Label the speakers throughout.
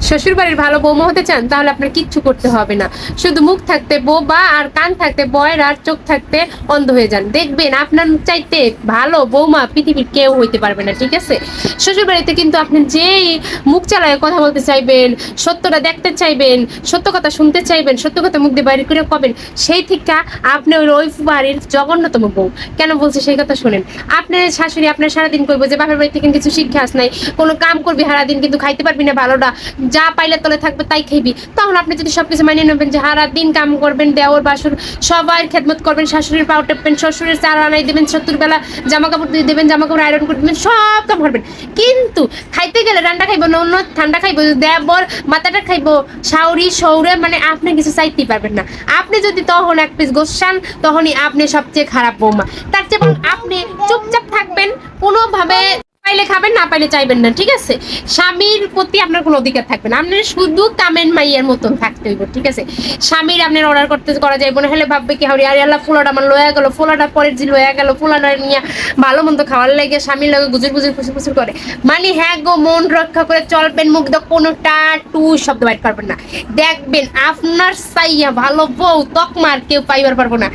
Speaker 1: শ্বশুর বাড়ির ভালো বৌমা হতে চান তাহলে আপনার কিচ্ছু করতে হবে না, শুধু মুখ থাকতে বোবা আর কান থাকতে বয়ের আর চোখ থাকতে অন্ধ হয়ে যান, দেখবেন আপনার চাইতে ভালো বৌমা পৃথিবীর কেউ হইতে পারবে না। ঠিক আছে, শ্বশুর বাড়িতে কিন্তু আপনি যেই মুখ চালায় কথা বলতে চাইবেন, সত্যটা দেখতে চাইবেন, সত্য কথা শুনতে চাইবেন, সত্য কথা মুখ দিয়ে বাইরে করে কবেন, সেই থেকে আপনি ওই বাড়ির জঘন্যতম বউ। কেন বলছি সেই কথা শুনেন। আপনার শাশুড়ি আপনার সারাদিন করবো যে বাপের বাড়ি থেকে কিছু শিক্ষা আস নাই, কোনো কাম করবি সারাদিন কিন্তু খাইতে পারবি না ভালোটা, যা পাইলে তলে থাকবে তাই খাইবি। তখন আপনি যদি সবকিছু মানিয়ে নেবেন যে সারাদিন কাম করবেন, দেওর বাসুর সবার খেদমত করবেন, শাশুড়ির পাও টেপবেন, শ্বশুরের চাল আনাই দেবেন, 70 বেলা জামা কাপড় দিয়ে দেবেন, জামা কাপড় আয়রন করে দেবেন, সব কাম করবেন। কিন্তু খাইতে গেলে রান্না খাইবো না, অন্য ঠান্ডা খাইবো, দেবর মাথাটা খাইবো, শাউরি সৌরে, মানে আপনি কিছু চাইতেই পারবেন না। আপনি যদি তখন এক পিস গোসান তখনই আপনি সবচেয়ে খারাপ বৌমা। তার চেয়ে আপনি চুপচাপ থাকবেন, কোনোভাবে পাইলে খাবেন, না পাইলে চাইবেন না। ঠিক আছে, স্বামীর প্রতি আপনার কোনো অধিকার থাকবে না, আপনার শুধু কামেন মাইয়ের মতন থাকতে হইব। ঠিক আছে, স্বামীর আপনার অর্ডার করতে করা যাইব না, হলে ভাববে কি হাওড়ি আরে আল্লাহ ফুলাটা আমার লয়া গেল, ফুলাটা পরের জি লয়া গেল, ফুলাটা নিয়ে ভালো মন্দ খাওয়ার লাগে স্বামীর লাগে গুজুর গুজুর ফুসুর ফুসুর করে। মানে হ্যাঁ গো, মন রক্ষা করে চলবেন, মুখ দিয়ে কোনোটা টু শব্দ বাইর করবেন না। দেখবেন আপনার চাইয়া ভালো বউ তকমার কেউ পাইবার পারবো না।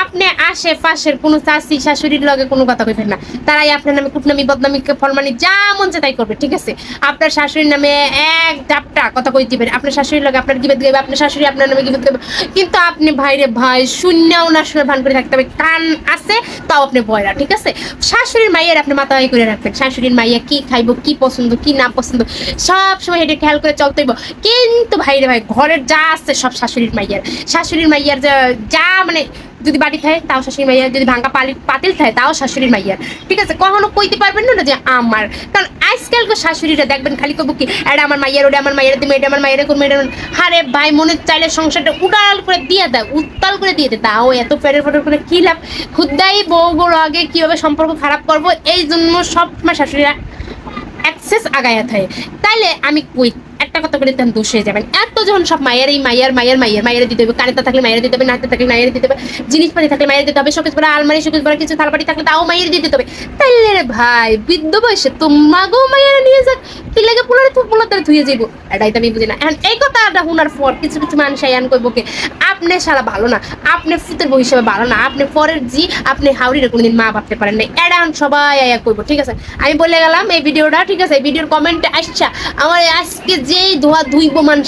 Speaker 1: আপনি আশেপাশের কোনো চাষি শাশুড়ির লগে কোনো কথা কইবেন না, তারাই আপনার নামে কুটনামি বদনামি ফলমানি যা মন চায় তাই করবে। ঠিক আছে, আপনার শাশুড়ির নামে এক ঝাপটা কথা কই দিবেন, আপনার শাশুড়ির লগে আপনার গিবত গাইবে, আপনার শাশুড়ি আপনার নামে গিবত গাইবে, কিন্তু আপনি ভাইরে ভাই শূন্যও না শুনে ভান করে থাকতে হবে, কান আছে তাও আপনি বয়রা। ঠিক আছে, শাশুড়ির মাইয়ের আপনি মাথায় করে রাখবেন, শাশুড়ির মাইয়া কি খাইবো, কি পছন্দ কি না পছন্দ সব সময় এটা খেয়াল করে চলতে হইব। কিন্তু ভাইরে ভাই ঘরের যা আছে সব শাশুড়ির মাইয়ার, শাশুড়ির মাইয়ার যা মানে যদি বাড়ি থাকে তাও শাশুড়ি মাইয়ার, যদি ভাঙ্গা পাতিল থাকে তাও শাশুড়ির মাইয়ার। ঠিক আছে, কখনো কইতে পারবেন না যে আমার, কারণ আজকালকার শাশুড়িরা দেখবেন খালি কবো কি এটা আমার মাইয়ার, ওটা আমার মাইয়ার, তুমি এটা আমার মাইয়ার করবো, এটা হারে ভাই মনে চাইলে সংসারটা উড়াল করে দিয়ে দেয়, উত্তাল করে দিয়ে দেয়, তাও এত ফেরের ফেরের করে কি লাভ, খুদ্দাই বউগুলো আগে কিভাবে সম্পর্ক খারাপ করবো এই জন্য সব সময় শাশুড়িরা অ্যাক্সেস আগায়া থাকে। তাইলে আমি কই একটা কথা বলে তখন দোষ হয়ে যাবেন। এত যখন সব মায়ের এই মাইয়ার মাইয়ার মাইয়ার মাইয়ারে দিতে হবে, কানেতে থাকলে মায়ের দিতে হবে, নাচতে থাকলে মায়ের দিতে হবে, জিনিসপাতি থাকলে মায়ের দিতে হবে, শোকেস পরা আলমারি শোকেস পরা কিছু থালবাটি থাকলে তাও মায়ের দিতে হবে। তাইলে রে ভাই বৃদ্ধ বয়সে তোমাকেও মায়ের নিয়ে যাক, কি লাগে পোলাতে ধুয়ে যাইব, এটাই তো আমি বুঝি না। এখন এই কথাটা শোনার পর কিছু কিছু মানুষ আয়ান কইব কি আপনি সারা ভালো না, আপনি ফুতের বউ হিসেবে ভালো না, আপনি পরের জি, আপনি হাউরির কোনোদিন মা ভাবতে পারেন না, এটা সবাই আয়া কইব। ঠিক আছে, আমি বলে গেলাম এই ভিডিওটা। ঠিক আছে, এই ভিডিওর কমেন্টে আসছা আমার আজকে যেই ধোয়া ধুইব মানুষ